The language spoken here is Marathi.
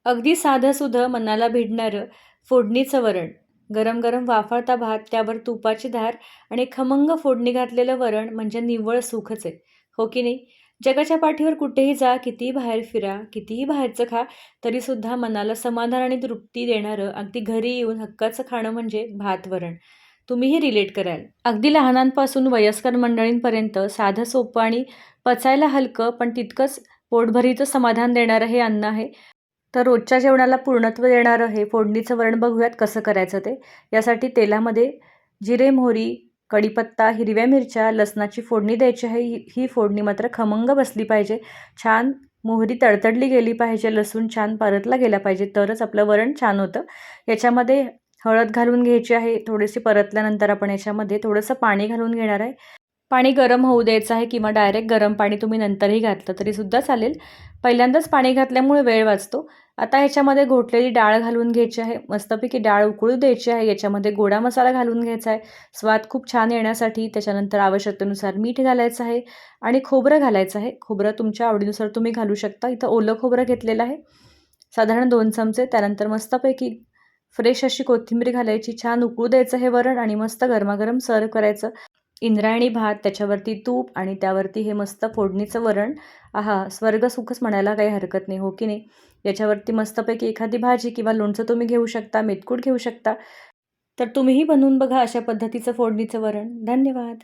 अगदी साधंसुधं मनाला भिडणारं फोडणीचं वरण. गरम गरम वाफाळता भात, त्यावर तुपाची धार आणि खमंग फोडणी घातलेलं वरण म्हणजे निव्वळ सुखच आहे. हो की नाही? जगाच्या पाठीवर कुठेही जा, कितीही बाहेर फिरा, कितीही बाहेरचं खा, तरीसुद्धा मनाला समाधान आणि तृप्ती देणारं अगदी घरी येऊन हक्काचं खाणं म्हणजे भात-वरण. तुम्हीही रिलेट कराल. अगदी लहानांपासून वयस्कर मंडळींपर्यंत साधं, सोपं आणि पचायला हलकं पण तितकंच पोटभरीचं समाधान देणारं हे अन्न आहे. तर रोजच्या जेवणाला पूर्णत्व देणारं हे फोडणीचं वरण बघूयात कसं करायचं ते. यासाठी तेलामध्ये जिरे, मोहरी, कढीपत्ता, हिरव्या मिरच्या, लसणाची फोडणी द्यायची आहे. ही फोडणी मात्र खमंग बसली पाहिजे. छान मोहरी तडतडली गेली पाहिजे, लसूण छान परतला गेला पाहिजे, तरच आपलं वरण छान होतं. याच्यामध्ये हळद घालून घ्यायची आहे. थोडीशी परतल्यानंतर आपण याच्यामध्ये थोडंसं पाणी घालून घेणार आहे. पाणी गरम होऊ द्यायचं आहे किंवा डायरेक्ट गरम पाणी तुम्ही नंतरही घातलं तरीसुद्धा चालेल. पहिल्यांदाच पाणी घातल्यामुळे वेळ वाचतो. आता ह्याच्यामध्ये घोटलेली डाळ घालून घ्यायची आहे. मस्तपैकी डाळ उकळू द्यायची आहे. याच्यामध्ये गोडा मसाला घालून घ्यायचा आहे. स्वाद खूप छान येण्यासाठी. त्याच्यानंतर आवश्यकतेनुसार मीठ घालायचं आहे आणि खोबरं घालायचं आहे. खोबरं तुमच्या आवडीनुसार तुम्ही घालू शकता. इथं ओलं खोबरं घेतलेलं आहे, साधारण 2 चमचे. त्यानंतर मस्तपैकी फ्रेश अशी कोथिंबीर घालायची. छान उकळू द्यायचं हे वरण आणि मस्त गरमागरम सर्व्ह करायचं. इंद्रायणी भात, त्याच्यावरती तूप आणि त्यावरती हे मस्त फोडणीचं वरण. आहा! स्वर्गसुखच म्हणायला काही हरकत नाही, हो की नाही? याच्यावरती मस्तपैकी एखादी भाजी किंवा लोणचं तुम्ही घेऊ शकता, मेथकूट घेऊ शकता. तर तुम्हीही बनवून बघा अशा पद्धतीचं फोडणीचं वरण. धन्यवाद.